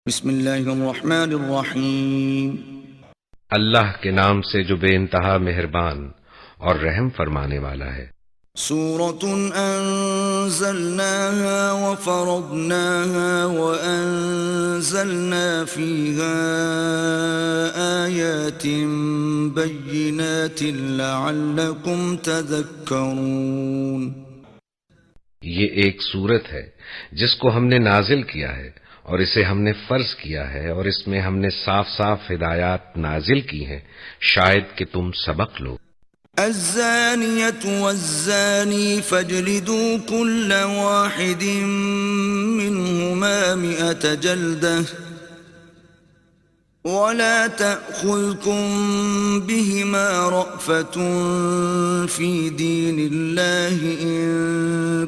بسم اللہ الرحمن الرحیم۔ اللہ کے نام سے جو بے انتہا مہربان اور رحم فرمانے والا ہے۔ سورۃ انزلناها وفرضناها وانزلنا فيها آیات بینات لعلکم تذکرون۔ یہ ایک سورت ہے جس کو ہم نے نازل کیا ہے اور اسے ہم نے فرض کیا ہے، اور اس میں ہم نے صاف صاف ہدایات نازل کی ہیں شاید کہ تم سبق لو۔ الزانیۃ والزانی فاجلدوا كل واحد منهما 100 جلدة ولا تأخذكم بهما رأفة في دين الله إن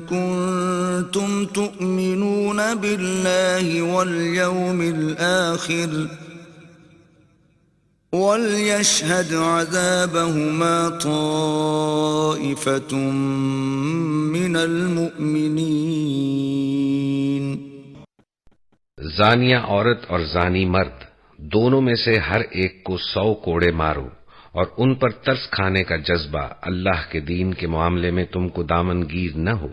كنتم تؤمنون بالله واليوم الآخر وَلْيَشْهَدْ عَذَابَهُمَا طَائِفَةٌ مِّنَ الْمُؤْمِنِينَ۔ زانیہ عورت اور زانی مرد دونوں میں سے ہر ایک کو 100 کوڑے مارو، اور ان پر ترس کھانے کا جذبہ اللہ کے دین کے معاملے میں تم کو دامن گیر نہ ہو،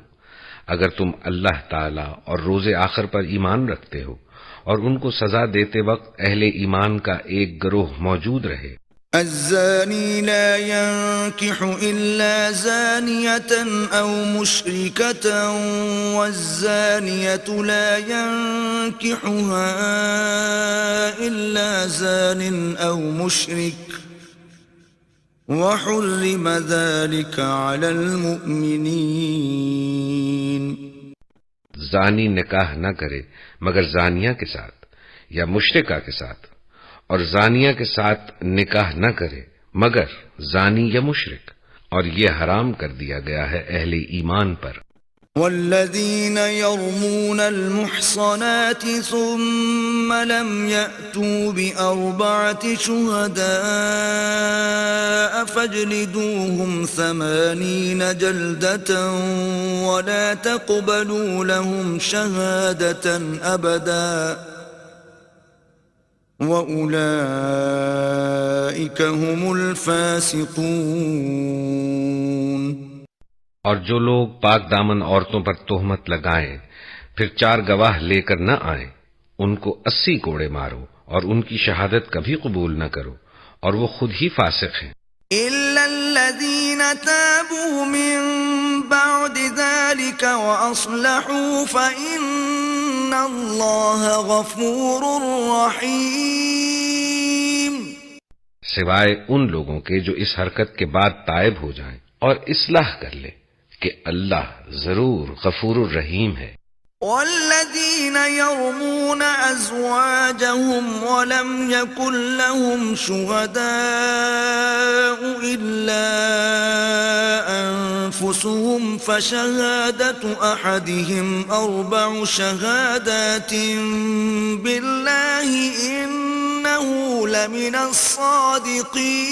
اگر تم اللہ تعالی اور روز آخر پر ایمان رکھتے ہو، اور ان کو سزا دیتے وقت اہل ایمان کا ایک گروہ موجود رہے۔ الزانی لا ينكح إلا زانية أو مشركة والزانية لا ينكحها إلا زان أو مشرك وحرم ذلك على المؤمنين۔ زانی نکاح نہ کرے مگر زانیہ کے ساتھ یا مشرکہ کے ساتھ، اور زانیہ کے ساتھ نکاح نہ کرے مگر زانی یا مشرک، اور یہ حرام کر دیا گیا ہے اہل ایمان پر۔ والذین یرمون المحصنات ثم لم یأتوا بأربعة شهداء فاجلدوهم 80 جلدة ولا تقبلوا لهم شهادة أبدا وَأُولَئِكَ هُمُ الْفَاسِقُونَ۔ اور جو لوگ پاک دامن عورتوں پر تہمت لگائیں پھر 4 گواہ لے کر نہ آئیں، ان کو 80 کوڑے مارو اور ان کی شہادت کبھی قبول نہ کرو، اور وہ خود ہی فاسق ہیں۔ إِلَّا الَّذِينَ تَابُوا مِن بَعْدِ ذَلِكَ وَأَصْلَحُوا فَإِنَّ اللَّهَ غَفُورٌ رَّحِيمٌ۔ سوائے ان لوگوں کے جو اس حرکت کے بعد تائب ہو جائیں اور اصلاح کر لیں کہ اللہ ضرور غفور الرحیم ہے۔ والذین یرمون ازواجهم ولم یکن لهم شهداء الا انفسهم فشهادة احدهم 4 شهادات بالله انه لمن الصادقین۔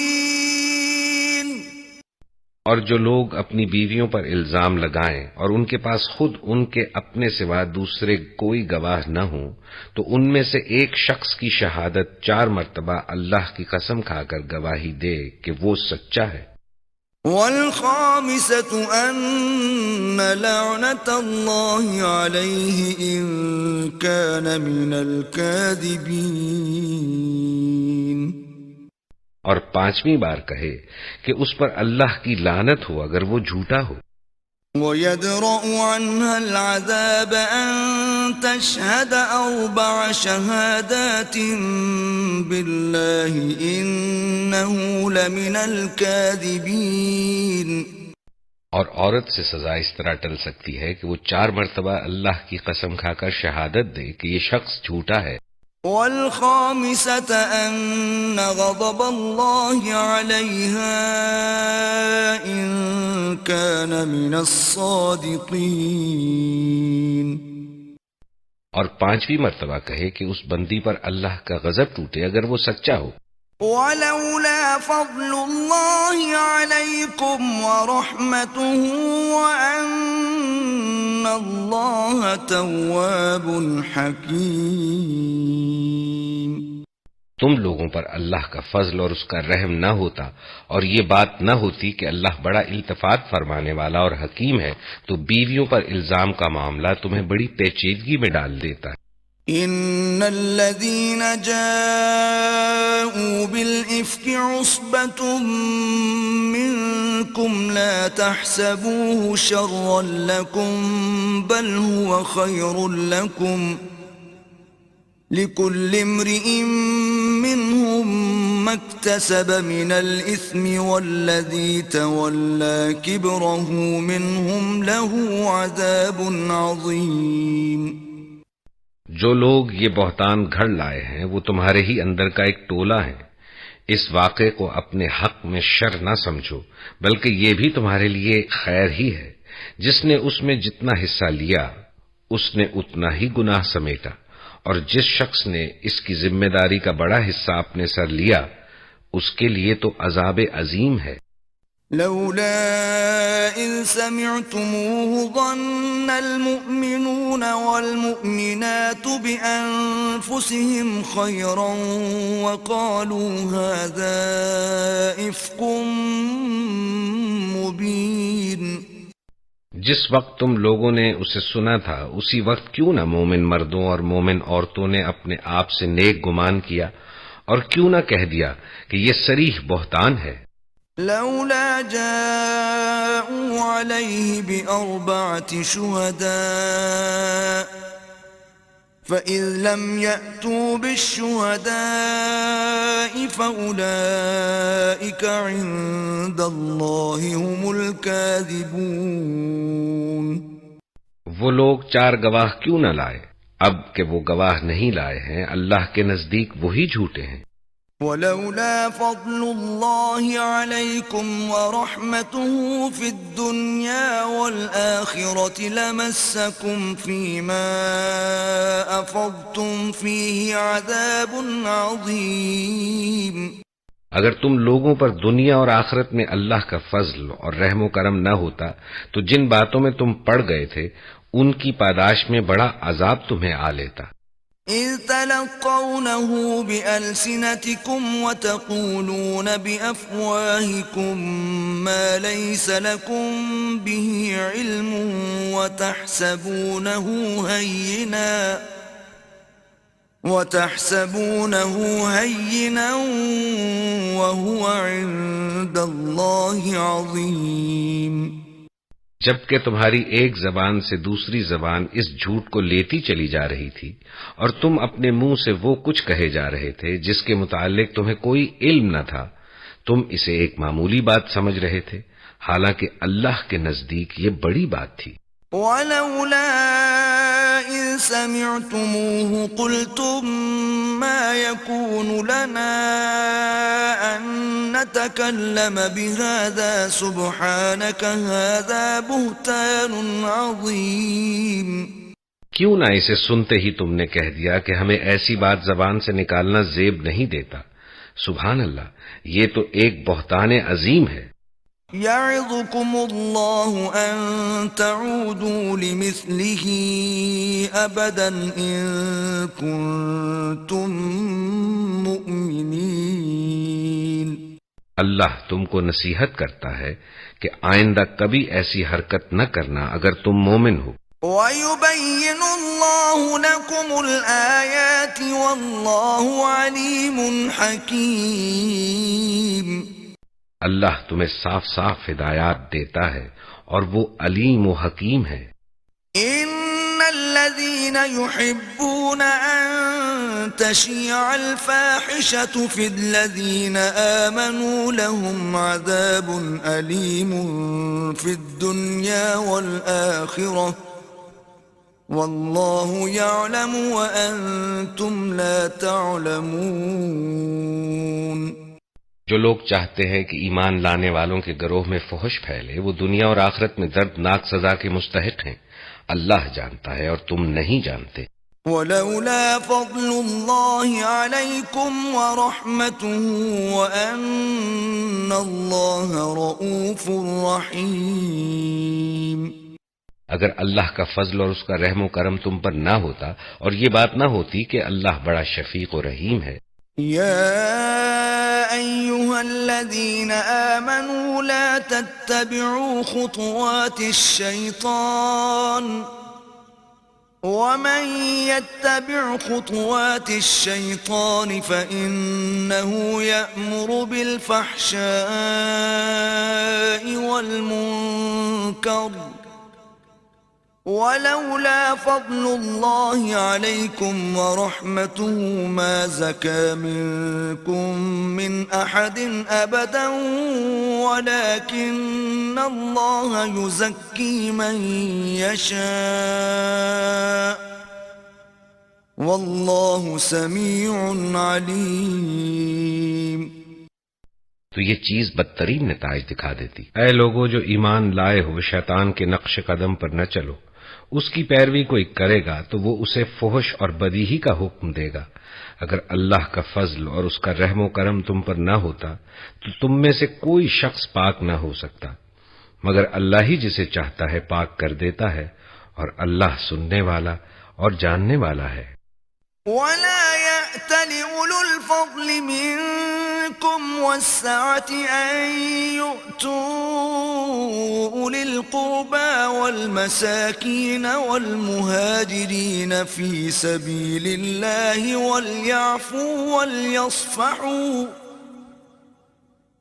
اور جو لوگ اپنی بیویوں پر الزام لگائیں اور ان کے پاس خود ان کے اپنے سوا دوسرے کوئی گواہ نہ ہوں، تو ان میں سے ایک شخص کی شہادت 4 مرتبہ اللہ کی قسم کھا کر گواہی دے کہ وہ سچا ہے۔ والخامسة أن لعنة الله عليه إن كان من الكاذبين۔ اور 5ویں بار کہے کہ اس پر اللہ کی لعنت ہو اگر وہ جھوٹا ہو۔ وَيَدْرَأُ عَنْهَا الْعَذَابَ أَن تَشْهَدَ 4 شهادات بِاللَّهِ إِنَّهُ لَمِنَ الْكَاذِبِينَ۔ اور عورت سے سزا اس طرح ٹل سکتی ہے کہ وہ 4 مرتبہ اللہ کی قسم کھا کر شہادت دے کہ یہ شخص جھوٹا ہے۔ والخامسة أن غضب الله عليها إن كان من الصادقين۔ اور 5ویں مرتبہ کہے کہ اس بندی پر اللہ کا غضب ٹوٹے اگر وہ سچا ہو۔ ولولا فضل الله عليكم ورحمته وأن اللہ تواب حکیم. تم لوگوں پر اللہ کا فضل اور اس کا رحم نہ ہوتا اور یہ بات نہ ہوتی کہ اللہ بڑا التفات فرمانے والا اور حکیم ہے تو بیویوں پر الزام کا معاملہ تمہیں بڑی پیچیدگی میں ڈال دیتا ہے. ان الذين جاءوا بالإفك عصبة منكم لا تحسبوه شرا لكم بل هو خير لكم لكل امرئ منهم ما اكتسب من الإثم والذي تولى كبره منهم له عذاب عظيم. جو لوگ یہ بہتان گھڑ لائے ہیں وہ تمہارے ہی اندر کا ایک ٹولہ ہے. اس واقعے کو اپنے حق میں شر نہ سمجھو بلکہ یہ بھی تمہارے لیے خیر ہی ہے. جس نے اس میں جتنا حصہ لیا اس نے اتنا ہی گناہ سمیٹا اور جس شخص نے اس کی ذمہ داری کا بڑا حصہ اپنے سر لیا اس کے لیے تو عذاب عظیم ہے. لولا إذ سمعتموه ظن المؤمنون والمؤمنات بأنفسهم خيرا وقالوا هذا إفك مبين. جس وقت تم لوگوں نے اسے سنا تھا اسی وقت کیوں نہ مومن مردوں اور مومن عورتوں نے اپنے آپ سے نیک گمان کیا اور کیوں نہ کہہ دیا کہ یہ صریح بہتان ہے. لولا جاءوا عليه بأربعة شهداء فإذ لم يأتوا بالشهداء فأولئك عند الله هم الكاذبون. وہ لوگ 4 گواہ کیوں نہ لائے؟ اب کہ وہ گواہ نہیں لائے ہیں اللہ کے نزدیک وہی جھوٹے ہیں. ولولا فضل الله عليكم ورحمته في الدنيا والآخرة لمسكم فيما أفضتم فيه عذاب عظيم. اگر تم لوگوں پر دنیا اور آخرت میں اللہ کا فضل اور رحم و کرم نہ ہوتا تو جن باتوں میں تم پڑ گئے تھے ان کی پاداش میں بڑا عذاب تمہیں آ لیتا. إذ تلقونه بألسنتكم وتقولون بأفواهكم ما ليس لكم به علم وتحسبونه هينا وهو عند الله عظيم. جبکہ تمہاری ایک زبان سے دوسری زبان اس جھوٹ کو لیتی چلی جا رہی تھی اور تم اپنے منہ سے وہ کچھ کہے جا رہے تھے جس کے متعلق تمہیں کوئی علم نہ تھا. تم اسے ایک معمولی بات سمجھ رہے تھے حالانکہ اللہ کے نزدیک یہ بڑی بات تھی. وَلَوْلَا إِذْ سَمِعْتُمُوهُ قُلْتُمْ مَا يَكُونُ لَنَا أَن نَّتَكَلَّمَ بِهَذَا سُبْحَانَكَ هَذَا بُهْتَانٌ عَظِيمٌ. کیوں نہ اسے سنتے ہی تم نے کہہ دیا کہ ہمیں ایسی بات زبان سے نکالنا زیب نہیں دیتا. سبحان اللہ، یہ تو ایک بہتان عظیم ہے. يَعِظُكُمُ اللَّهُ أَن تَعُودُوا لِمِثْلِهِ أَبَدًا إِن كُنتُم مُّؤْمِنِينَ. اللہ تم کو نصیحت کرتا ہے کہ آئندہ کبھی ایسی حرکت نہ کرنا اگر تم مومن ہو. وَيُبَيِّنُ اللَّهُ لَكُمُ الْآيَاتِ وَاللَّهُ عَلِيمٌ حَكِيمٌ. اللہ تمہیں صاف صاف ہدایات دیتا ہے اور وہ علیم و حکیم ہے. ان الذين يحبون ان تشيع الفاحشة في الذين آمنوا لهم عذاب أليم في الدنيا والآخرة والله يعلم وأنتم لا تعلمون. جو لوگ چاہتے ہیں کہ ایمان لانے والوں کے گروہ میں فحش پھیلے وہ دنیا اور آخرت میں دردناک سزا کے مستحق ہیں. اللہ جانتا ہے اور تم نہیں جانتے. وَلَوْلَا فَضْلُ اللَّهِ عَلَيْكُمْ وَرَحْمَتُهُ وَأَنَّ اللَّهَ رَءُوفٌ رَحِيمٌ. اگر اللہ کا فضل اور اس کا رحم و کرم تم پر نہ ہوتا اور یہ بات نہ ہوتی کہ اللہ بڑا شفیق و رحیم ہے۔ يا أيها الذين آمنوا لا تتبعوا خطوات الشيطان ومن يتبع خطوات الشيطان فإنه يأمر بالفحشاء والمنكر ولولا فضل الله عليكم ورحمته ما زكى منكم من أحد أبدا ولكن الله يزكي من يشاء والله سميع عليم۔ تو یہ چیز بدترین نتائج دکھا دیتی۔ اے لوگو جو ایمان لائے ہو، شیطان کے نقش قدم پر نہ چلو، اس کی پیروی کوئی کرے گا تو وہ اسے فحش اور بدی ہی کا حکم دے گا۔ اگر اللہ کا فضل اور اس کا رحم و کرم تم پر نہ ہوتا تو تم میں سے کوئی شخص پاک نہ ہو سکتا، مگر اللہ ہی جسے چاہتا ہے پاک کر دیتا ہے، اور اللہ سننے والا اور جاننے والا ہے۔ ولا يأتل أولو الفضل منكم والسعة أن يؤتوا أولي القربى والمساكين والمهاجرين في سبيل الله وليعفوا وليصفحوا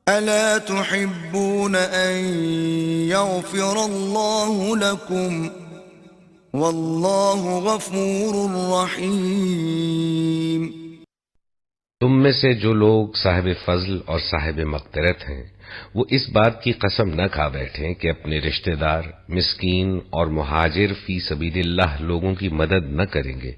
ألا تحبون أن يغفر الله لكم واللہ غفور رحیم۔ تم میں سے جو لوگ صاحب فضل اور صاحب مغفرت ہیں وہ اس بات کی قسم نہ کھا بیٹھیں کہ اپنے رشتہ دار، مسکین اور مہاجر فی سبیل اللہ لوگوں کی مدد نہ کریں گے،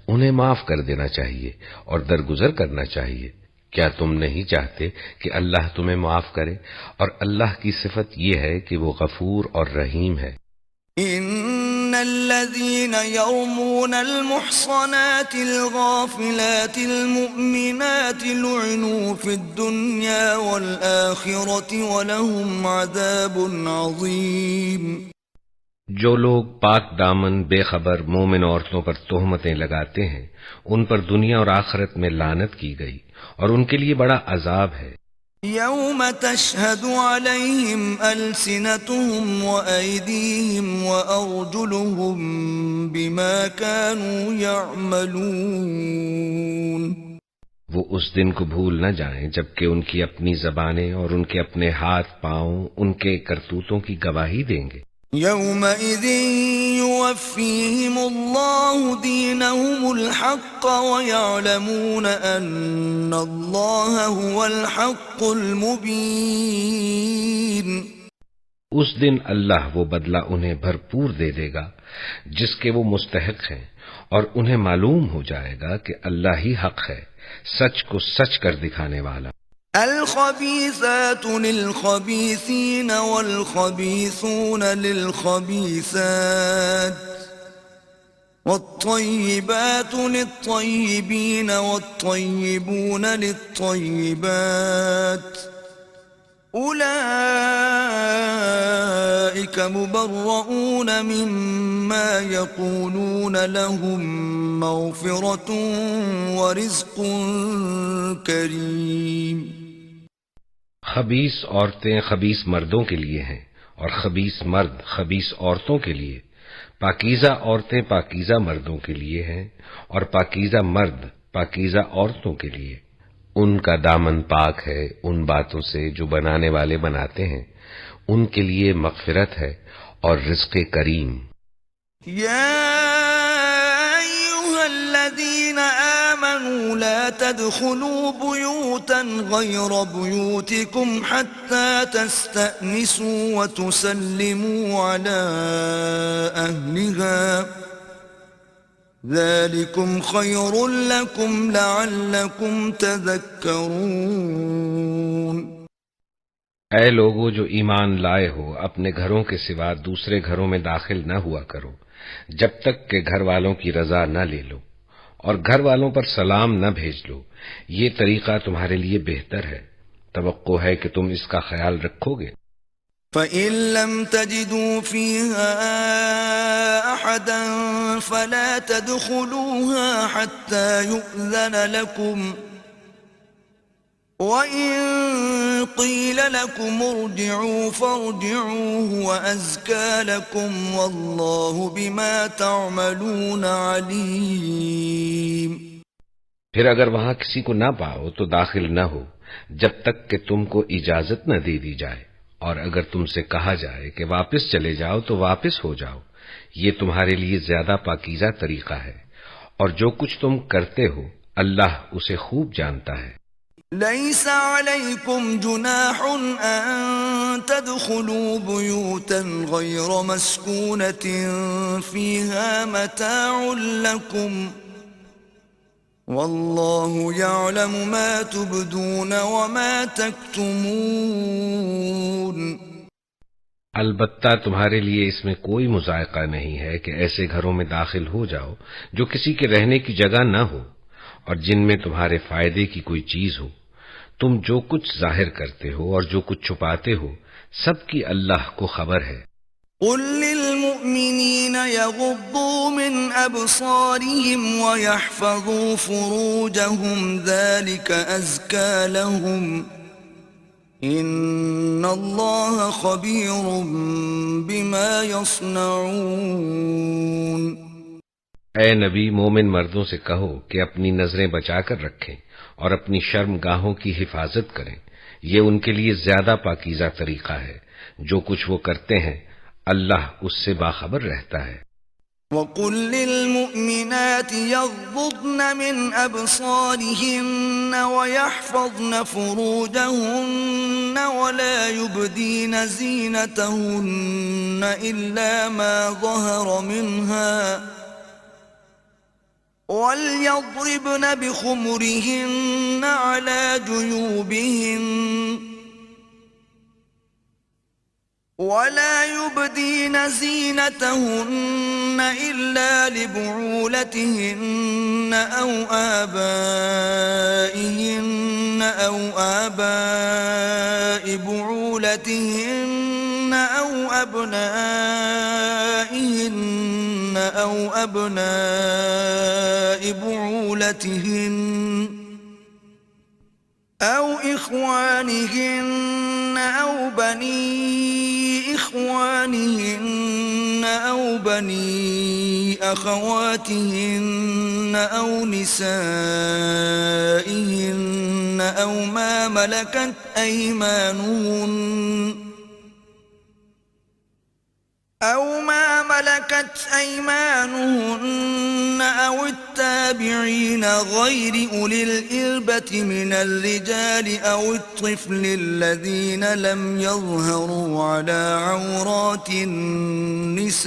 انہیں معاف کر دینا چاہیے اور درگزر کرنا چاہیے۔ کیا تم نہیں چاہتے کہ اللہ تمہیں معاف کرے؟ اور اللہ کی صفت یہ ہے کہ وہ غفور اور رحیم ہے۔ ان الذين يرمون المحصنات الغافلات المؤمنات لعنوا في الدنيا والآخرة ولهم عذاب عظيم۔ جو لوگ پاک دامن بے خبر مومن عورتوں پر تہمتیں لگاتے ہیں ان پر دنیا اور آخرت میں لعنت کی گئی اور ان کے لیے بڑا عذاب ہے۔ يوم تشهد عليهم ألسنتهم وأيديهم وأرجلهم بما كانوا يعملون۔ وہ اس دن کو بھول نہ جائیں جبکہ ان کی اپنی زبانیں اور ان کے اپنے ہاتھ پاؤں ان کے کرتوتوں کی گواہی دیں گے۔ يومئذ يوفيهم الله دينهم الحق ويعلمون أن الله هو الحق المبين۔ اس دن اللہ وہ بدلہ انہیں بھرپور دے دے گا جس کے وہ مستحق ہیں، اور انہیں معلوم ہو جائے گا کہ اللہ ہی حق ہے، سچ کو سچ کر دکھانے والا۔ الخبيثات للخبيثين والخبيثون للخبيثات والطيبات للطيبين والطيبون للطيبات أولئك مبرؤون مما يقولون لهم مغفرة ورزق كريم۔ خبیث عورتیں خبیث مردوں کے لیے ہیں اور خبیث مرد خبیث عورتوں کے لیے، پاکیزہ عورتیں پاکیزہ مردوں کے لیے ہیں اور پاکیزہ مرد پاکیزہ عورتوں کے لیے۔ ان کا دامن پاک ہے ان باتوں سے جو بنانے والے بناتے ہیں، ان کے لیے مغفرت ہے اور رزق کریم۔ الذين آمنوا لا تدخلوا بيوتا غير بيوتكم حتى تستأنسوا وتسلموا على أهلها ذلكم خير لكم لعلكم تذكرون۔ اے لوگو جو ایمان لائے ہو، اپنے گھروں کے سوا دوسرے گھروں میں داخل نہ ہوا کرو جب تک کہ گھر والوں کی رضا نہ لے لو، اور گھر والوں پر سلام نہ بھیج لو، یہ طریقہ تمہارے لیے بہتر ہے، توقع ہے کہ تم اس کا خیال رکھو گے۔ فإن لم تجدوا فيها أحدا فلا تدخلوها حتى يؤذن لكم وَإِن قِيلَ لَكُمُ ارْجِعُوا فَارْجِعُوا هُوَ أَزْكَى لَكُمْ وَاللَّهُ بِمَا تَعْمَلُونَ عَلِيمٌ۔ پھر اگر وہاں کسی کو نہ پاؤ تو داخل نہ ہو جب تک کہ تم کو اجازت نہ دے دی جائے، اور اگر تم سے کہا جائے کہ واپس چلے جاؤ تو واپس ہو جاؤ، یہ تمہارے لیے زیادہ پاکیزہ طریقہ ہے، اور جو کچھ تم کرتے ہو اللہ اسے خوب جانتا ہے۔ ليس عليكم جناح أن تدخلوا بيوتا غير مسكونة فيها متاع لكم والله يعلم ما تبدون وما تكتمون۔ البتہ تمہارے لیے اس میں کوئی مذائقہ نہیں ہے کہ ایسے گھروں میں داخل ہو جاؤ جو کسی کے رہنے کی جگہ نہ ہو اور جن میں تمہارے فائدے کی کوئی چیز ہو۔ تم جو کچھ ظاہر کرتے ہو اور جو کچھ چھپاتے ہو سب کی اللہ کو خبر ہے۔ قل للمؤمنین یغضوا من ابصارهم ویحفظوا فروجهم ذلك ازکى لهم ان اللہ خبیر بما یصنعون۔ اے نبی، مومن مردوں سے کہو کہ اپنی نظریں بچا کر رکھیں اور اپنی شرم گاہوں کی حفاظت کریں، یہ ان کے لیے زیادہ پاکیزہ طریقہ ہے، جو کچھ وہ کرتے ہیں اللہ اس سے باخبر رہتا ہے۔ وَقُلْ لِلْمُؤْمِنَاتِ يَغْضُضْنَ مِنْ أَبْصَارِهِنَّ وَيَحْفَظْنَ فُرُوجَهُنَّ وَلَا يُبْدِينَ زِينَتَهُنَّ إِلَّا مَا ظَهَرَ مِنْهَا وَلْيَضْرِبْنَ بِخُمُرِهِنَّ عَلَى جُيُوبِهِنَّ وَلَا يُبْدِينَ زِينَتَهُنَّ إِلَّا لِبُعُولَتِهِنَّ أَوْ آبَائِهِنَّ أَوْ آبَاءِ بُعُولَتِهِنَّ أَوْ أَبْنَائِهِنَّ أَوْ أَبْنَاءِ بُعُولَتِهِنَّ أَوْ إِخْوَانِهِنَّ أَوْ بَنِي إِخْوَانِهِنَّ أَوْ بَنِي أَخَوَاتِهِنَّ أَوْ نِسَائِهِنَّ أَوْ مَا مَلَكَتْ أَيْمَانُهُنَّ أَوِ التَّابِعِينَ غَيْرِ أُولِي الْإِرْبَةِ مِنَ الرِّجَالِ أَوِ الطِّفْلِ الَّذِينَ لَمْ يَظْهَرُوا عَلَى عَوْرَاتِ النِّسَاءِ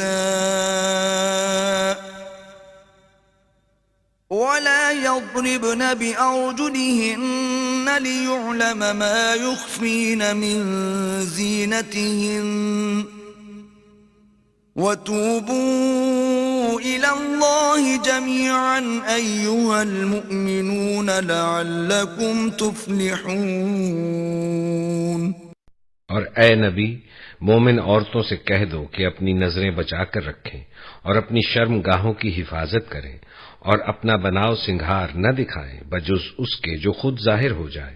وَلَا يَضْرِبْنَ بِأَرْجُلِهِنَّ لِيُعْلَمَ مَا يُخْفِينَ مِنْ زِينَتِهِنَّ وَتُوبُوا إِلَى اللَّهِ جَمِيعًا أَيُّهَا الْمُؤْمِنُونَ لَعَلَّكُمْ تُفْلِحُونَ۔ اور اے نبی، مومن عورتوں سے کہہ دو کہ اپنی نظریں بچا کر رکھیں اور اپنی شرم گاہوں کی حفاظت کریں اور اپنا بناؤ سنگھار نہ دکھائیں بجز اس کے جو خود ظاہر ہو جائے،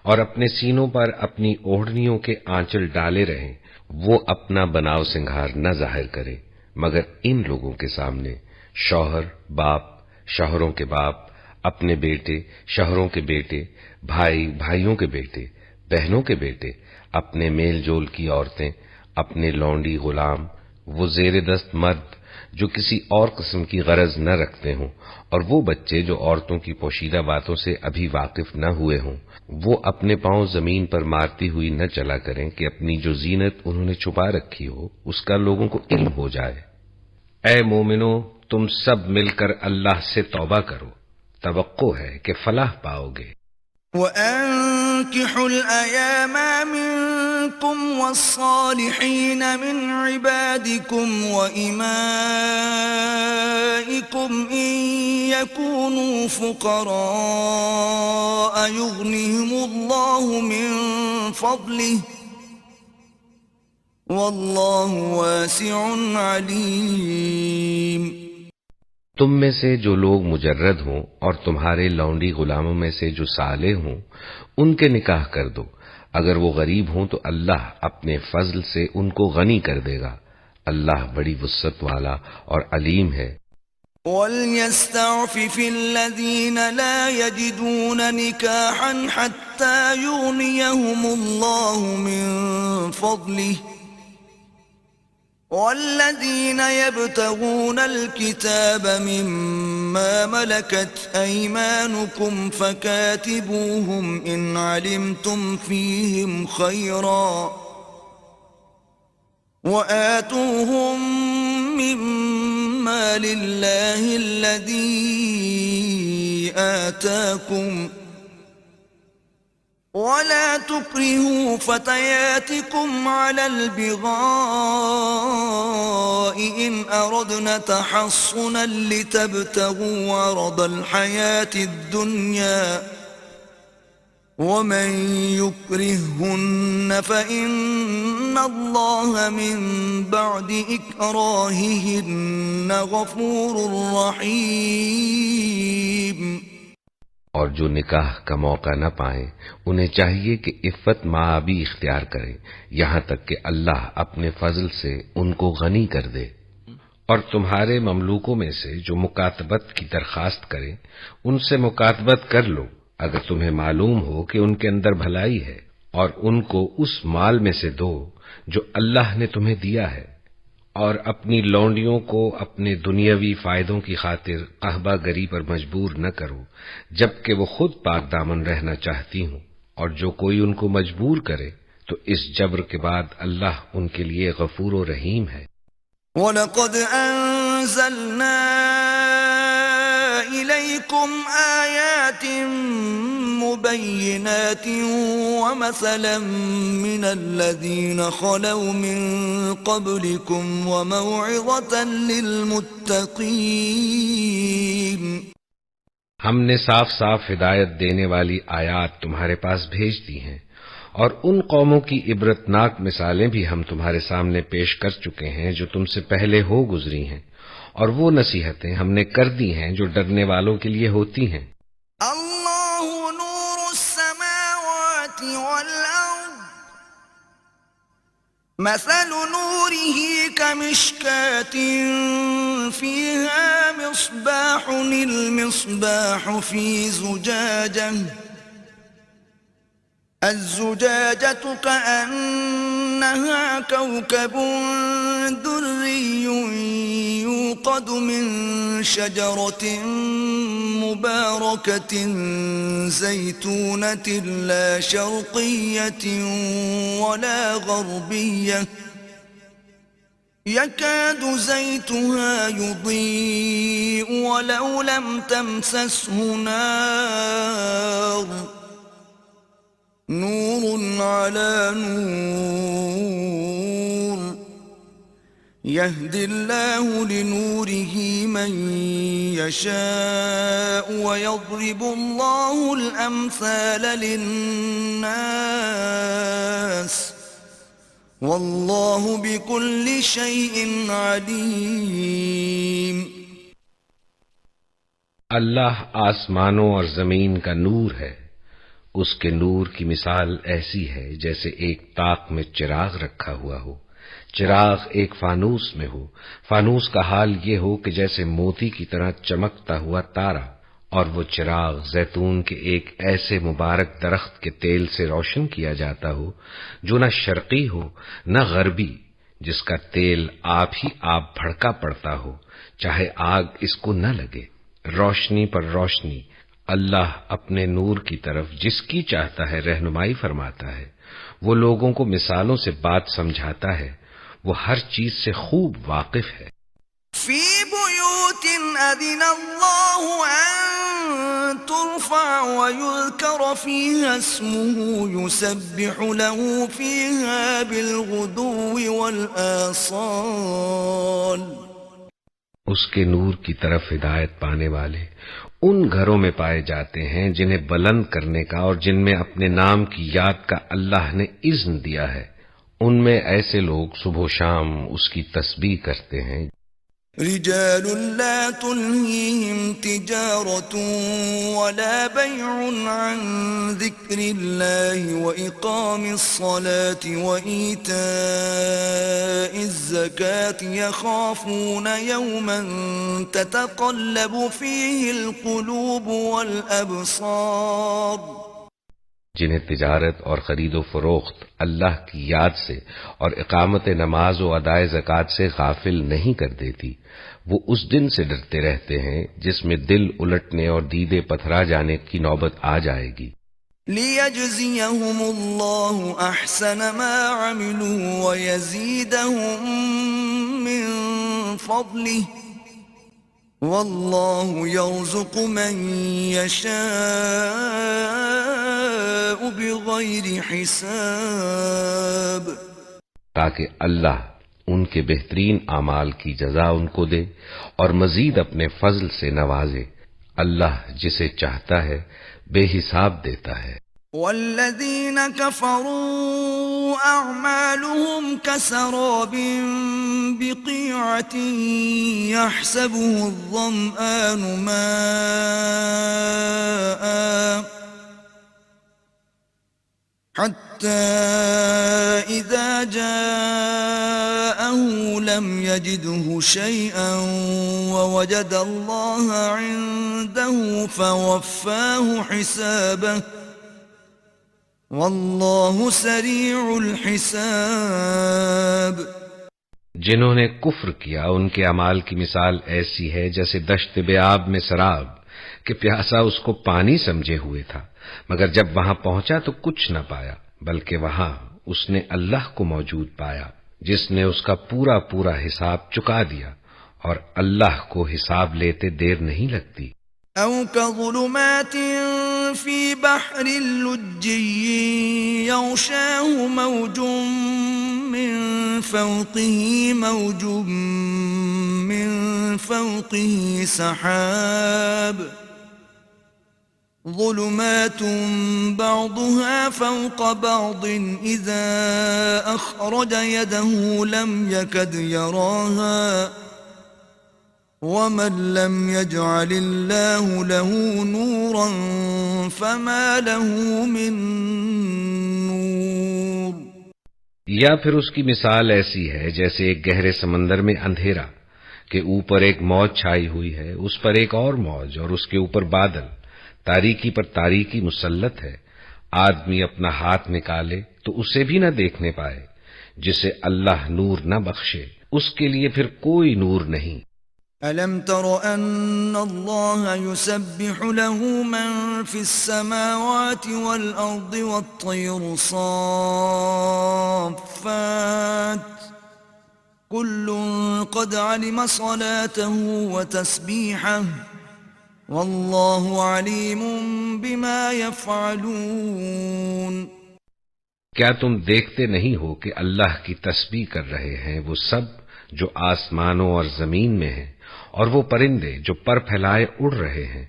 اور اپنے سینوں پر اپنی اوڑھنیوں کے آنچل ڈالے رہیں، وہ اپنا بناؤ سنگھار نہ ظاہر کرے مگر ان لوگوں کے سامنے: شوہر، باپ، شوہروں کے باپ، اپنے بیٹے، شوہروں کے بیٹے، بھائی، بھائیوں کے بیٹے، بہنوں کے بیٹے، اپنے میل جول کی عورتیں، اپنے لونڈی غلام، وہ زیر دست مرد جو کسی اور قسم کی غرض نہ رکھتے ہوں، اور وہ بچے جو عورتوں کی پوشیدہ باتوں سے ابھی واقف نہ ہوئے ہوں، وہ اپنے پاؤں زمین پر مارتی ہوئی نہ چلا کریں کہ اپنی جو زینت انہوں نے چھپا رکھی ہو اس کا لوگوں کو علم ہو جائے۔ اے مومنو، تم سب مل کر اللہ سے توبہ کرو، توقع ہے کہ فلاح پاؤ گے۔ وَأَنكِحُوا الْأَيَامَ مِنكُمْ وَالصَّالِحِينَ مِنْ عِبَادِكُمْ وَإِمَائِكُمْ إِنْ يَكُونُوا فُقَرَاءَ يُغْنِهِمُ اللَّهُ مِنْ فَضْلِهِ واللہ واسع علیم۔ تم میں سے جو لوگ مجرد ہوں اور تمہارے لونڈی غلاموں میں سے جو صالح ہوں ان کے نکاح کر دو، اگر وہ غریب ہوں تو اللہ اپنے فضل سے ان کو غنی کر دے گا، اللہ بڑی وسعت والا اور علیم ہے۔ وَلْيَسْتَعْفِفِ الَّذِينَ لَا يَجِدُونَ نِكَاحًا حَتَّى يُغْنِيَهُمُ اللَّهُ مِنْ فَضْلِهِ، وَالَّذِينَ يَبْتَغُونَ الْكِتَابَ مِمَّا مَلَكَتْ أَيْمَانُكُمْ فَكَاتِبُوهُمْ إِنْ عَلِمْتُمْ فِيهِمْ خَيْرًا وَآتُوهُمْ مِمَّا لِلَّهِ الَّذِي آتَاكُمْ، وَلَا تُكْرِهُوا فَتَيَاتِكُمْ عَلَى الْبِغَاءِ إِنْ أَرَدْنَ تَحَصُّنًا لِتَبْتَغُوا عَرَضَ الْحَيَاةِ الدُّنْيَا، وَمَنْ يُكْرِههُّنَّ فَإِنَّ اللَّهَ مِنْ بَعْدِ إِكْرَاهِهِنَّ غَفُورٌ رَحِيمٌ۔ اور جو نکاح کا موقع نہ پائیں انہیں چاہیے کہ عفت معابی اختیار کریں یہاں تک کہ اللہ اپنے فضل سے ان کو غنی کر دے، اور تمہارے مملوکوں میں سے جو مکاتبت کی درخواست کریں ان سے مکاتبت کر لو اگر تمہیں معلوم ہو کہ ان کے اندر بھلائی ہے، اور ان کو اس مال میں سے دو جو اللہ نے تمہیں دیا ہے، اور اپنی لونڈیوں کو اپنے دنیاوی فائدوں کی خاطر قحبہ گری پر مجبور نہ کرو جبکہ وہ خود پاک دامن رہنا چاہتی ہوں، اور جو کوئی ان کو مجبور کرے تو اس جبر کے بعد اللہ ان کے لیے غفور و رحیم ہے۔ وَلَقَدْ أَنزَلْنَا إِلَيْكُمْ آيَاتٍ مُبَيِّنَاتٍ وَمَثَلًا مِّنَ الَّذِينَ خَلَوْا مِن قَبْلِكُمْ وَمَوْعِظَةً لِّلْمُتَّقِينَ۔ ہم نے صاف صاف ہدایت دینے والی آیات تمہارے پاس بھیج دی ہیں، اور ان قوموں کی عبرتناک مثالیں بھی ہم تمہارے سامنے پیش کر چکے ہیں جو تم سے پہلے ہو گزری ہیں، اور وہ نصیحتیں ہم نے کر دی ہیں جو ڈرنے والوں کے لیے ہوتی ہیں۔ اللہ نور السماوات والارض، مثل نوره كمشكاة فيها مصباح، المصباح في زجاجة، الزجاجة كأنها كوكب دري يوقد من شجرة مباركة زيتونة لا شرقية ولا غربية، يكاد زيتها يضيء ولو لم تمسسه نار، نور على نور، يهدي الله لنوره من يشاء ويضرب الله الأمثال للناس، والله بكل شيء عليم۔ اللہ آسمانوں اور زمین کا نور ہے، اس کے نور کی مثال ایسی ہے جیسے ایک طاق میں چراغ رکھا ہوا ہو، چراغ ایک فانوس میں ہو، فانوس کا حال یہ ہو کہ جیسے موتی کی طرح چمکتا ہوا تارا، اور وہ چراغ زیتون کے ایک ایسے مبارک درخت کے تیل سے روشن کیا جاتا ہو جو نہ شرقی ہو نہ غربی، جس کا تیل آپ ہی آپ بھڑکا پڑتا ہو چاہے آگ اس کو نہ لگے، روشنی پر روشنی، اللہ اپنے نور کی طرف جس کی چاہتا ہے رہنمائی فرماتا ہے، وہ لوگوں کو مثالوں سے بات سمجھاتا ہے، وہ ہر چیز سے خوب واقف ہے۔ فی بیوت اذن اللہ ان ترفع ویذکر فیہا اسمہ یسبح له فیہا بالغدو والآصال۔ اس کے نور کی طرف ہدایت پانے والے ان گھروں میں پائے جاتے ہیں جنہیں بلند کرنے کا اور جن میں اپنے نام کی یاد کا اللہ نے اذن دیا ہے، ان میں ایسے لوگ صبح و شام اس کی تسبیح کرتے ہیں. رجال لا تلهيهم تجارة ولا بيع عن ذكر الله وإقام الصلاة وإيتاء الزكاة يخافون يوما تتقلب فيه القلوب والأبصار. جنہیں تجارت اور خرید و فروخت اللہ کی یاد سے اور اقامت نماز و ادائے زکوٰۃ سے غافل نہیں کر دیتی، وہ اس دن سے ڈرتے رہتے ہیں جس میں دل الٹنے اور دیدے پتھرا جانے کی نوبت آ جائے گی. لِيَجْزِيَهُمُ اللَّهُ أَحْسَنَ مَا عَمِلُوا وَيَزِيدَهُم مِّن فَضْلِهِ وَاللَّهُ يَرْزُقُ مَن يَشَاءُ بِغَيْرِ حِسَابٍ. تاکہ اللہ ان کے بہترین اعمال کی جزا ان کو دے اور مزید اپنے فضل سے نوازے. اللہ جسے چاہتا ہے بے حساب دیتا ہے. والذین کفروا اعمالهم کسراب بقیعة یحسبه الظمآن ماء حتى إذا جاءه لم يجده شيئا ووجد الله عنده فوفاه حسابه والله سريع الحساب. جنہوں نے کفر کیا ان کے اعمال کی مثال ایسی ہے جیسے دشت بیاب میں سراب کہ پیاسا اس کو پانی سمجھے ہوئے تھا، مگر جب وہاں پہنچا تو کچھ نہ پایا، بلکہ وہاں اس نے اللہ کو موجود پایا جس نے اس کا پورا پورا حساب چکا دیا، اور اللہ کو حساب لیتے دیر نہیں لگتی. او كظلمات في بحر لجي يغشاه موج من فوقه موج من فوقه سحاب ظلمات بعضها فوق بعض إذا أخرج يده لم يكد يراها ومن لم يجعل الله له نورا فما له من نور. یا پھر اس کی مثال ایسی ہے جیسے ایک گہرے سمندر میں اندھیرا کہ اوپر ایک موج چھائی ہوئی ہے، اس پر ایک اور موج اور اس کے اوپر بادل، تاریکی پر تاریکی مسلط ہے. آدمی اپنا ہاتھ نکالے تو اسے بھی نہ دیکھنے پائے. جسے اللہ نور نہ بخشے اس کے لیے پھر کوئی نور نہیں. أَلَمْ تَرَ أَنَّ اللَّهَ يُسَبِّحُ لَهُ مَن فِي السَّمَاوَاتِ وَالْأَرْضِ وَالطَّيْرُ صَافَّاتٍ كُلٌّ قَدْ عَلِمَ صَلَاتَهُ وَتَسْبِيحَهُ وَاللَّهُ عَلِيمٌ بِمَا يَفْعَلُونَ. کیا تم دیکھتے نہیں ہو کہ اللہ کی تسبیح کر رہے ہیں وہ سب جو آسمانوں اور زمین میں ہیں، اور وہ پرندے جو پر پھیلائے اڑ رہے ہیں،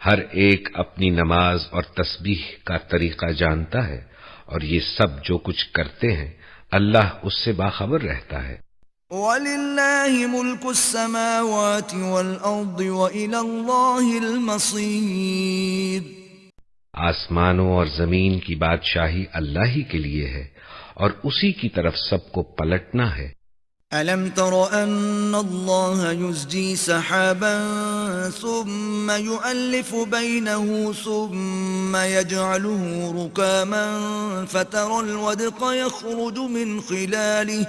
ہر ایک اپنی نماز اور تسبیح کا طریقہ جانتا ہے، اور یہ سب جو کچھ کرتے ہیں اللہ اس سے باخبر رہتا ہے. وَلِلَّهِ مُلْكُ السَّمَاوَاتِ وَالْأَرْضِ وَإِلَى اللَّهِ الْمَصِيرُ. آسمانوں اور زمین کی بادشاہی اللہ ہی کے لیے ہے اور اسی کی طرف سب کو پلٹنا ہے. أَلَمْ تَرَ أَنَّ اللَّهَ يُزْجِي سَحَابًا ثُمَّ يُؤَلِّفُ بَيْنَهُ ثُمَّ يَجْعَلُهُ رُكَامًا فَتَرَى الْوَدْقَ يَخْرُجُ مِنْ خِلَالِهِ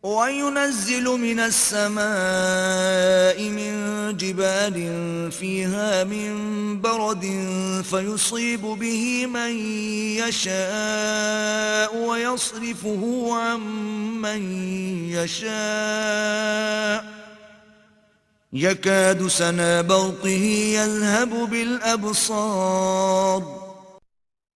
وَيُنَزِّلُ مِنَ السَّمَاءِ مِن جِبَالٍ فِيهَا مِن بَرَدٍ فَيُصِيبُ بِهِ مَن يَشَاءُ وَيَصْرِفُهُ عَن مَّن يَشَاءُ يَكَادُ سَنَا بَرْقِهِ يَذْهَبُ بِالْأَبْصَارِ.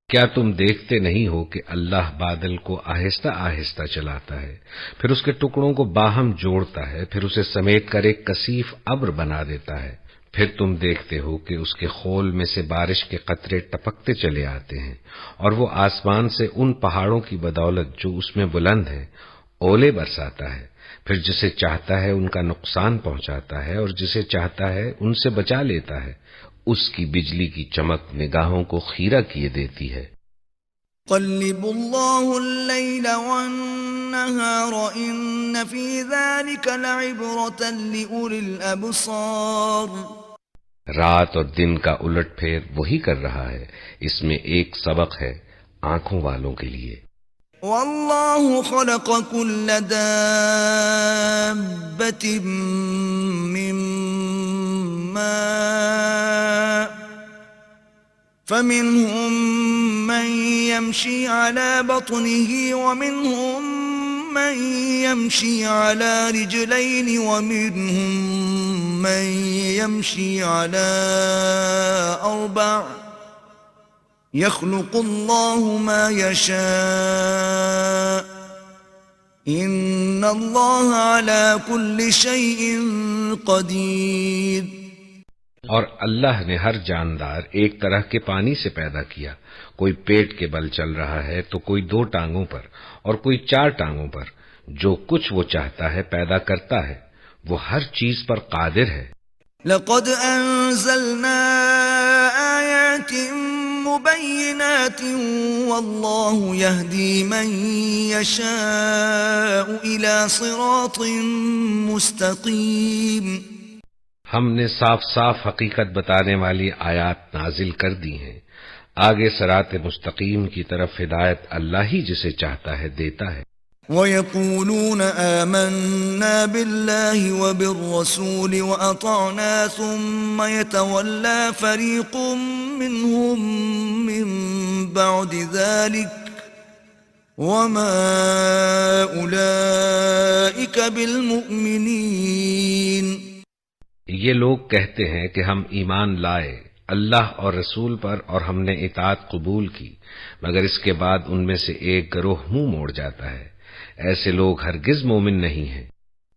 کیا تم دیکھتے نہیں ہو کہ اللہ بادل کو آہستہ آہستہ چلاتا ہے، پھر اس کے ٹکڑوں کو باہم جوڑتا ہے، پھر اسے سمیٹ کر ایک کثیف ابر بنا دیتا ہے، پھر تم دیکھتے ہو کہ اس کے خول میں سے بارش کے قطرے ٹپکتے چلے آتے ہیں، اور وہ آسمان سے ان پہاڑوں کی بدولت جو اس میں بلند ہیں اولے برساتا ہے، پھر جسے چاہتا ہے ان کا نقصان پہنچاتا ہے اور جسے چاہتا ہے ان سے بچا لیتا ہے۔ اس کی بجلی کی چمک نگاہوں کو خیرہ کیے دیتی ہے۔ يقلب الله الليل والنهار إن في ذلك لعبرة لأولي الأبصار۔ رات اور دن کا الٹ پھیر وہی کر رہا ہے، اس میں ایک سبق ہے آنکھوں والوں کے لیے۔ والله خلق كل دابة من ماء فمنهم من يمشي على بطنه ومنهم من يمشي على رجلين ومنهم من يمشي على أربع يخلق الله ما يشاء إن الله على كل شيء قدير۔ اور اللہ نے ہر جاندار ایک طرح کے پانی سے پیدا کیا، کوئی پیٹ کے بل چل رہا ہے تو کوئی 2 ٹانگوں پر اور کوئی 4 ٹانگوں پر، جو کچھ وہ چاہتا ہے پیدا کرتا ہے، وہ ہر چیز پر قادر ہے۔ لقد انزلنا آیات مبینات واللہ یہدی من یشاء الى صراط مستقیم۔ ہم نے صاف صاف حقیقت بتانے والی آیات نازل کر دی ہیں، آگے صراط مستقیم کی طرف ہدایت اللہ ہی جسے چاہتا ہے دیتا ہے۔ وَيَقُولُونَ آمَنَّا بِاللَّهِ وَبِالرَّسُولِ وَأَطَعْنَا ثُمَّ يَتَوَلَّى فَرِيقٌ مِّنْهُمْ مِّن بَعْدِ ذَلِكَ وَمَا أُولَئِكَ بِالْمُؤْمِنِينَ۔ یہ لوگ کہتے ہیں کہ ہم ایمان لائے اللہ اور رسول پر اور ہم نے اطاعت قبول کی، مگر اس کے بعد ان میں سے ایک گروہ منہ موڑ جاتا ہے، ایسے لوگ ہرگز مومن نہیں ہیں۔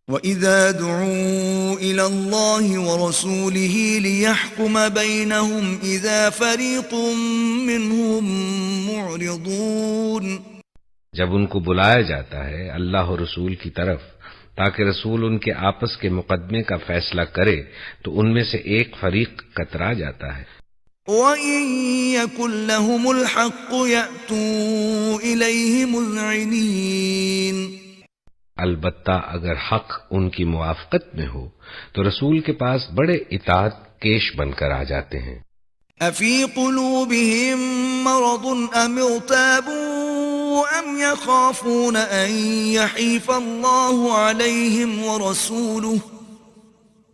وَإِذَا دُعُوا إِلَى اللَّهِ وَرَسُولِهِ لِيَحْكُمَ بَيْنَهُمْ إِذَا فَرِيقٌ مِّنْهُمْ مُعْرِضُونَ۔ جب ان کو بلایا جاتا ہے اللہ اور رسول کی طرف تاکہ رسول ان کے آپس کے مقدمے کا فیصلہ کرے تو ان میں سے ایک فریق کترا جاتا ہے۔ وَإِن يَكُن لَّهُمُ الْحَقُّ يَأْتُوا إِلَيْهِ مُذْعِنِينَ۔ البتہ اگر حق ان کی موافقت میں ہو تو رسول کے پاس بڑے اطاعت کیش بن کر آ جاتے ہیں۔ أَفِي قُلُوبِهِم مَّرَضٌ أَمِ ارْتَابُوا أَمْ يَخَافُونَ أَن يَحِيفَ اللَّهُ عَلَيْهِمْ وَرَسُولُهُ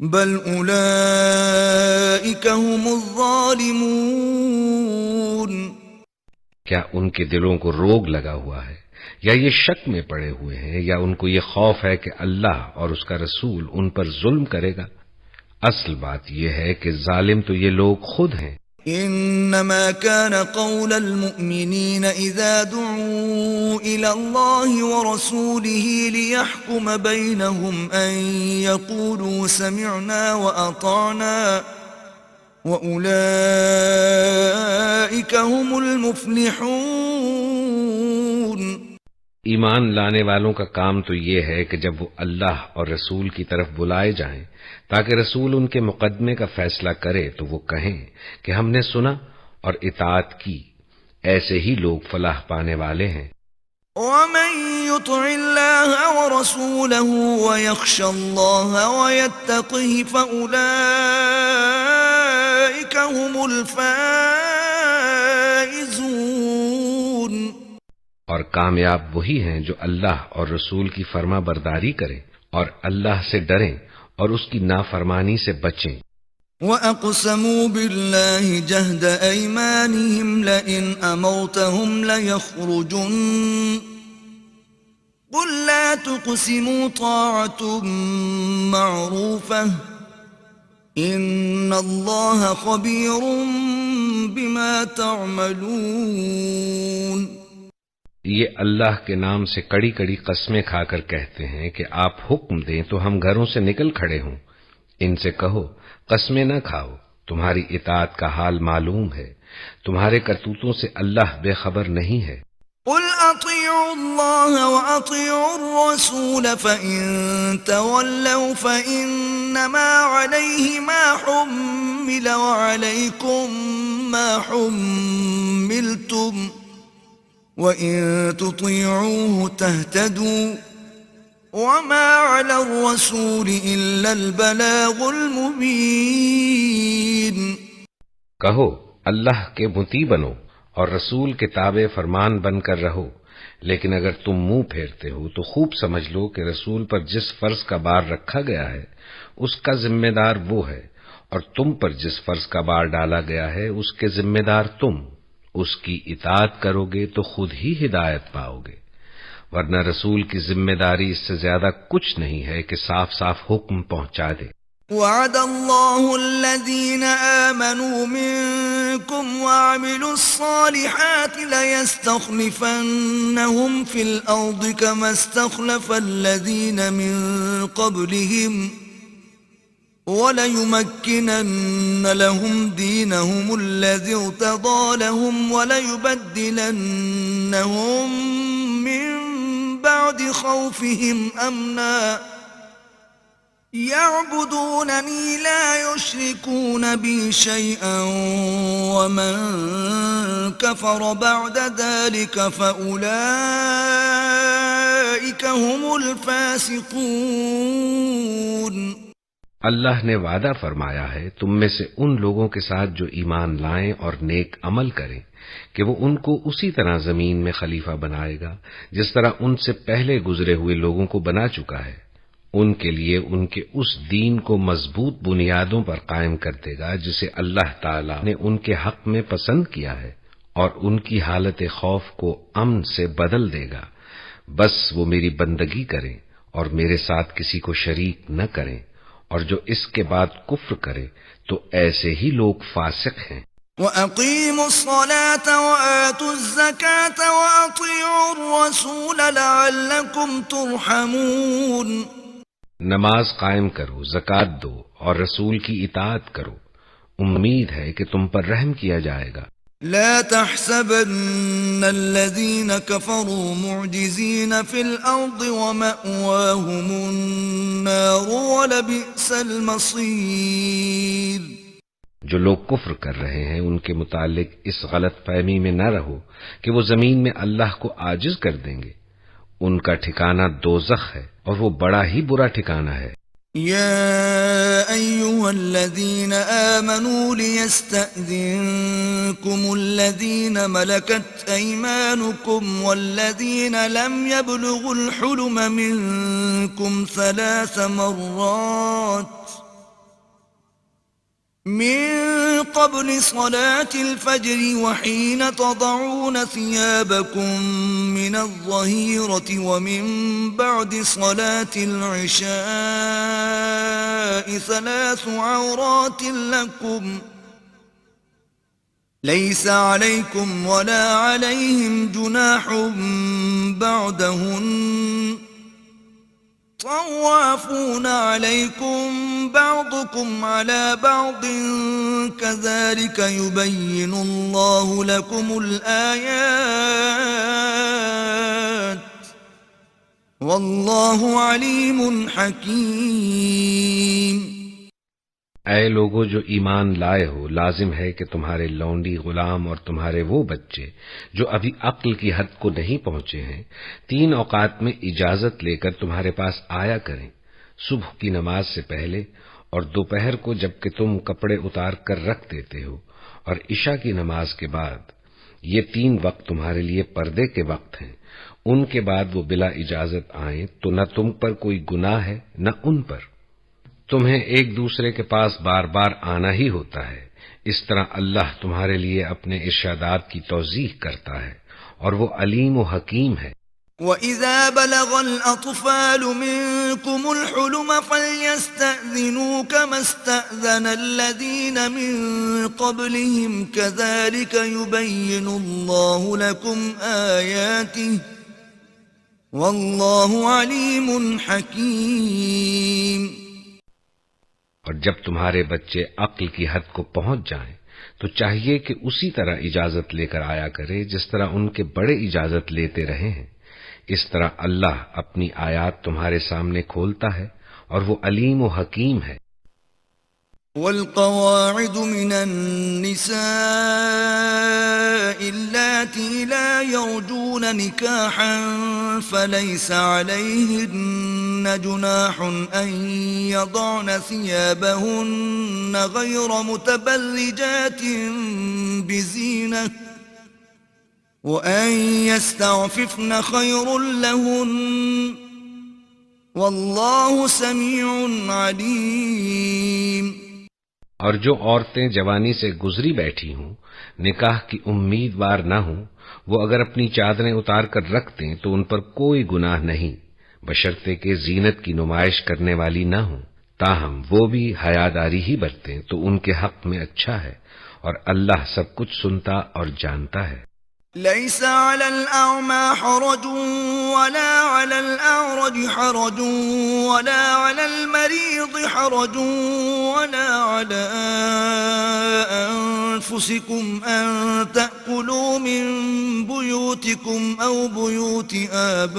بَلْ أُولَئِكَ هُمُ الظَّالِمُونَ۔ کیا ان کے دلوں کو روگ لگا ہوا ہے یا یہ شک میں پڑے ہوئے ہیں یا ان کو یہ خوف ہے کہ اللہ اور اس کا رسول ان پر ظلم کرے گا؟ اصل بات یہ ہے کہ ظالم تو یہ لوگ خود ہیں۔ انما كان قول المؤمنين اذا دعوا الى الله ورسوله ليحكم بينهم ان يقولوا سمعنا واطعنا واولئك هم المفلحون۔ ایمان لانے والوں کا کام تو یہ ہے کہ جب وہ اللہ اور رسول کی طرف بلائے جائیں تاکہ رسول ان کے مقدمے کا فیصلہ کرے تو وہ کہیں کہ ہم نے سنا اور اطاعت کی، ایسے ہی لوگ فلاح پانے والے ہیں۔ وَمَن يُطِعِ اللَّهَ وَرَسُولَهُ وَيَخْشَ اللَّهَ وَيَتَّقْهِ فَأُولَئِكَ هُمُ الْفَائِزُونَ۔ اور کامیاب وہی ہیں جو اللہ اور رسول کی فرما برداری کریں اور اللہ سے ڈریں اور اس کی نافرمانی سے بچیں۔ وَأَقْسَمُوا بِاللَّهِ جَهْدَ أَيْمَانِهِمْ لَئِنْ أَمَرْتَهُمْ لَيَخْرُجُنَّ قُل لَّا تُقْسِمُوا طَاعَةٌ مَّعْرُوفَةٌ إِنَّ اللَّهَ خَبِيرٌ بِمَا تَعْمَلُونَ۔ یہ اللہ کے نام سے کڑی کڑی قسمیں کھا کر کہتے ہیں کہ آپ حکم دیں تو ہم گھروں سے نکل کھڑے ہوں، ان سے کہو قسمیں نہ کھاؤ، تمہاری اطاعت کا حال معلوم ہے، تمہارے کرتوتوں سے اللہ بے خبر نہیں ہے۔ قل اطیعوا اللہ واطیعوا الرسول فإن تولوا فإنما علیہ ما حمل وعلیکم ما حملتم وإن تطیعوه تهتدوا وما على الرسول إلا البلاغ المبين۔ کہو اللہ کے مطیع بنو اور رسول کے تابع فرمان بن کر رہو، لیکن اگر تم منہ پھیرتے ہو تو خوب سمجھ لو کہ رسول پر جس فرض کا بار رکھا گیا ہے اس کا ذمہ دار وہ ہے، اور تم پر جس فرض کا بار ڈالا گیا ہے اس کے ذمہ دار تم۔ اس کی اطاعت کرو گے تو خود ہی ہدایت پاؤ گے، ورنہ رسول کی ذمہ داری اس سے زیادہ کچھ نہیں ہے کہ صاف صاف حکم پہنچا دے۔ وعد اللہ الذین آمنوا منکم وعملوا الصالحات لیستخلفنہم فی الارض کما استخلف الذین من قبلہم وَلَيُمَكِّنَنَّ لَهُمْ دِينَهُمُ الَّذِي ارْتَضَىٰ لَهُمْ وَلَيُبَدِّلَنَّهُمْ مِنْ بَعْدِ خَوْفِهِمْ أَمْنًا يَعْبُدُونَنِي لَا يُشْرِكُونَ بِي شَيْئًا وَمَنْ كَفَرَ بَعْدَ ذَلِكَ فَأُولَئِكَ هُمُ الْفَاسِقُونَ۔ اللہ نے وعدہ فرمایا ہے تم میں سے ان لوگوں کے ساتھ جو ایمان لائیں اور نیک عمل کریں کہ وہ ان کو اسی طرح زمین میں خلیفہ بنائے گا جس طرح ان سے پہلے گزرے ہوئے لوگوں کو بنا چکا ہے، ان کے لیے ان کے اس دین کو مضبوط بنیادوں پر قائم کر دے گا جسے اللہ تعالی نے ان کے حق میں پسند کیا ہے، اور ان کی حالت خوف کو امن سے بدل دے گا۔ بس وہ میری بندگی کریں اور میرے ساتھ کسی کو شریک نہ کریں، اور جو اس کے بعد کفر کرے تو ایسے ہی لوگ فاسق ہیں۔ وَأَقِيمُوا الصَّلَاةَ وَآتُوا الزَّكَاةَ وَأَطِيعُوا الرَّسُولَ لَعَلَّكُمْ تُرْحَمُونَ۔ نماز قائم کرو، زکوٰۃ دو اور رسول کی اطاعت کرو، امید ہے کہ تم پر رحم کیا جائے گا۔ لا تحسبن الذين كفروا معجزين في الأرض ومأواهم النار ولبئس المصير۔ جو لوگ کفر کر رہے ہیں ان کے متعلق اس غلط فہمی میں نہ رہو کہ وہ زمین میں اللہ کو عاجز کر دیں گے، ان کا ٹھکانہ دوزخ ہے اور وہ بڑا ہی برا ٹھکانہ ہے۔ يا أيها الذين آمنوا ليستأذنكم الذين ملكت أيمانكم والذين لم يبلغوا الحلم منكم 3 مرات من قبل صلاة الفجر وحين تضعون ثيابكم من الظهيرة ومن بعد صلاة العشاء 3 عورات لكم ليس عليكم ولا عليهم جناح بعدهن طوافون عليكم بعضكم على بعض كذلك يبين الله لكم الآيات والله عليم حكيم۔ اے لوگو جو ایمان لائے ہو، لازم ہے کہ تمہارے لونڈی غلام اور تمہارے وہ بچے جو ابھی عقل کی حد کو نہیں پہنچے ہیں 3 اوقات میں اجازت لے کر تمہارے پاس آیا کریں، صبح کی نماز سے پہلے اور دوپہر کو جب کہ تم کپڑے اتار کر رکھ دیتے ہو، اور عشاء کی نماز کے بعد۔ یہ 3 وقت تمہارے لیے پردے کے وقت ہیں، ان کے بعد وہ بلا اجازت آئیں تو نہ تم پر کوئی گناہ ہے نہ ان پر۔ تمہیں ایک دوسرے کے پاس بار بار آنا ہی ہوتا ہے، اس طرح اللہ تمہارے لیے اپنے ارشادات کی توضیح کرتا ہے اور وہ علیم و حکیم ہے۔ وَإِذَا بَلَغَ الْأَطْفَالُ مِنكُمُ الْحُلُمَ فَلْيَسْتَأْذِنُوا كَمَا اسْتَأْذَنَ الَّذِينَ مِن قَبْلِهِمْ كَذَلِكَ يُبَيِّنُ اللَّهُ لَكُمْ آيَاتِهِ وَاللَّهُ عَلِيمٌ حَكِيمٌ۔ اور جب تمہارے بچے عقل کی حد کو پہنچ جائیں تو چاہیے کہ اسی طرح اجازت لے کر آیا کرے جس طرح ان کے بڑے اجازت لیتے رہے ہیں. اس طرح اللہ اپنی آیات تمہارے سامنے کھولتا ہے اور وہ علیم و حکیم ہے. والقواعد من النساء اللاتي لا يرجون نكاحا فليس عليهن جناح أن يضعن ثيابهن غير متبرجات بزينة وأن يستعففن خير لهن والله سميع عليم. اور جو عورتیں جوانی سے گزری بیٹھی ہوں، نکاح کی امیدوار نہ ہوں، وہ اگر اپنی چادریں اتار کر رکھ دیں تو ان پر کوئی گناہ نہیں، بشرطے کہ زینت کی نمائش کرنے والی نہ ہوں. تاہم وہ بھی حیاداری ہی برتیں تو ان کے حق میں اچھا ہے، اور اللہ سب کچھ سنتا اور جانتا ہے. ليس على الأعمى حرج ولا على الأعرج حرج ولا على المريض حرج ولا على أنفسكم أن تأكلوا من بيوتكم أو بيوت آبائكم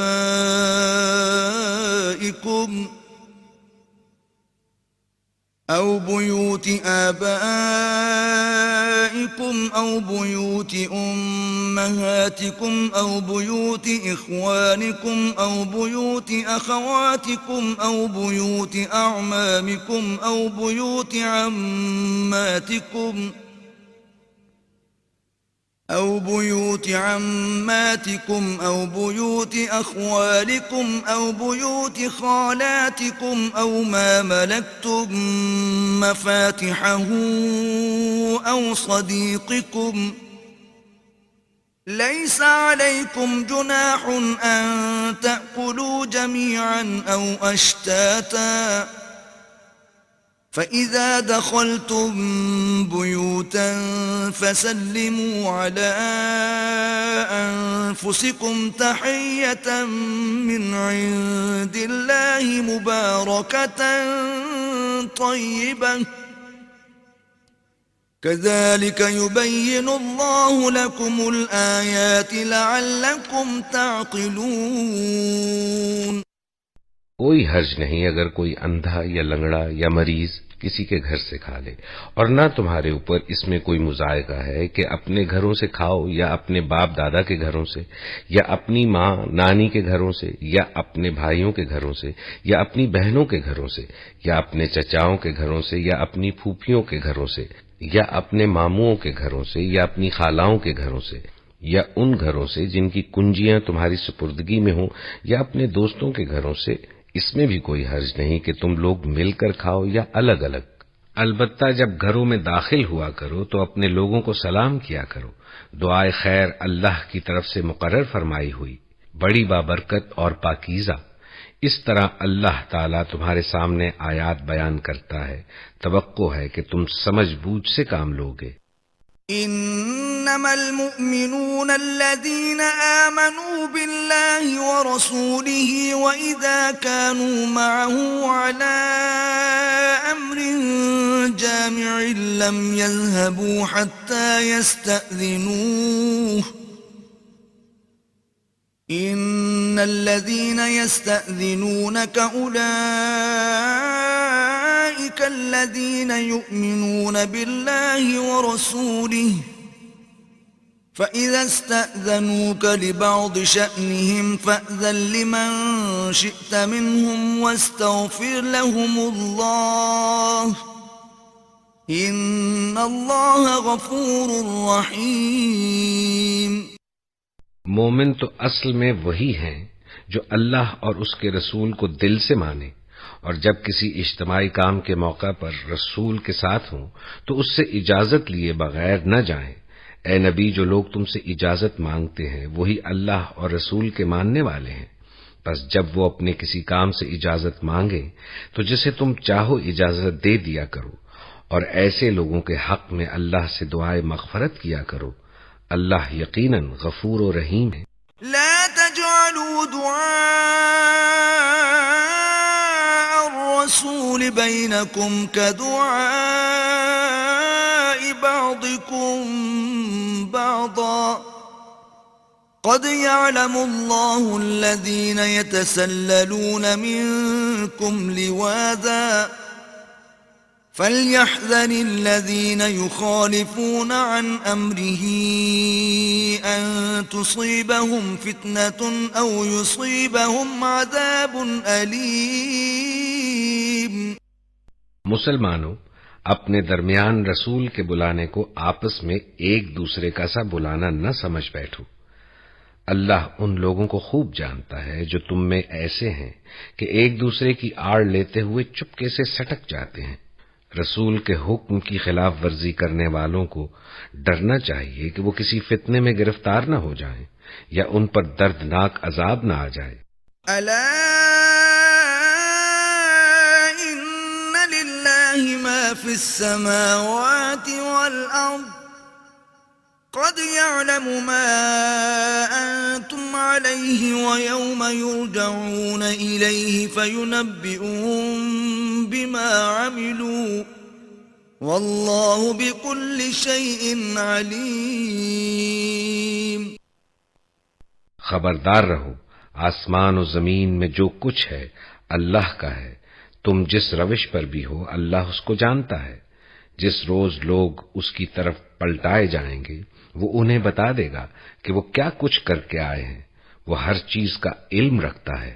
أو بيوت أمهاتكم أو بيوت إخوانكم أو بيوت أخواتكم أو بيوت أعمامكم أو بيوت عماتكم أو بيوت أخوالكم أو بيوت خالاتكم أو ما ملكتم مفاتحه أو صديقكم. ليس عليكم جناح أن تأكلوا جميعا أو أشتاتا فإذا دخلتم بيوتا فسلموا على أنفسكم تحية من عند الله مباركة طيبة كذلك يبين الله لكم الآيات لعلكم تعقلون. کوئی حرج نہیں اگر کوئی اندھا یا لنگڑا یا مریض کسی کے گھر سے کھا لے، اور نہ تمہارے اوپر اس میں کوئی مضائقہ ہے کہ اپنے گھروں سے کھاؤ یا اپنے باپ دادا کے گھروں سے یا اپنی ماں نانی کے گھروں سے یا اپنے بھائیوں کے گھروں سے یا اپنی بہنوں کے گھروں سے یا اپنے چچاؤں کے گھروں سے یا اپنی پھوپھیوں کے گھروں سے یا اپنے ماموں کے گھروں سے یا اپنی خالاؤں کے گھروں سے یا ان گھروں سے جن کی کنجیاں تمہاری سپردگی میں ہوں یا اپنے دوستوں کے گھروں سے. اس میں بھی کوئی حرج نہیں کہ تم لوگ مل کر کھاؤ یا الگ الگ. البتہ جب گھروں میں داخل ہوا کرو تو اپنے لوگوں کو سلام کیا کرو. دعائے خیر اللہ کی طرف سے مقرر فرمائی ہوئی، بڑی بابرکت اور پاکیزہ. اس طرح اللہ تعالیٰ تمہارے سامنے آیات بیان کرتا ہے، توقع ہے کہ تم سمجھ بوجھ سے کام لوگے. انما المؤمنون الذين آمنوا بالله ورسوله واذا كانوا معه على امر جامع لم يذهبوا حتى يستأذنوه ان الذين يستأذنونك اولئك الذين يؤمنون بالله ورسوله فإذا استأذنوك لبعض شأنهم فأذن لمن شئت منهم واستغفر لهم الله إن الله غفور رحيم. مومن تو اصل میں وہی ہیں جو اللہ اور اس کے رسول کو دل سے مانے، اور جب کسی اجتماعی کام کے موقع پر رسول کے ساتھ ہوں تو اس سے اجازت لیے بغیر نہ جائیں. اے نبی، جو لوگ تم سے اجازت مانگتے ہیں وہی اللہ اور رسول کے ماننے والے ہیں. بس جب وہ اپنے کسی کام سے اجازت مانگے تو جسے تم چاہو اجازت دے دیا کرو، اور ایسے لوگوں کے حق میں اللہ سے دعائے مغفرت کیا کرو. اللہ یقیناً غفور و رحیم ہے. لا تجعلوا دعاء الرسول بينكم كدعاء بعضكم بعضا قد يعلم الله الذين يتسللون منكم لواذا فليحذر الذين يخالفون عن أمره أن تصيبهم فتنة أو يصيبهم عذاب أليم. مسلمانوں، اپنے درمیان رسول کے بلانے کو آپس میں ایک دوسرے کا سا بلانا نہ سمجھ بیٹھو. اللہ ان لوگوں کو خوب جانتا ہے جو تم میں ایسے ہیں کہ ایک دوسرے کی آڑ لیتے ہوئے چپکے سے سٹک جاتے ہیں. رسول کے حکم کی خلاف ورزی کرنے والوں کو ڈرنا چاہیے کہ وہ کسی فتنے میں گرفتار نہ ہو جائیں یا ان پر دردناک عذاب نہ آ جائے. الا ان للہ ما فی السماوات والارض قد يعلم ما أنتم عليه ويوم يرجعون إليه فينبئهم بما عملوا والله بكل شيء عليم. خبردار رہو، آسمان و زمین میں جو کچھ ہے اللہ کا ہے. تم جس روش پر بھی ہو اللہ اس کو جانتا ہے. جس روز لوگ اس کی طرف پلٹائے جائیں گے وہ انہیں بتا دے گا کہ وہ کیا کچھ کر کے آئے ہیں. وہ ہر چیز کا علم رکھتا ہے.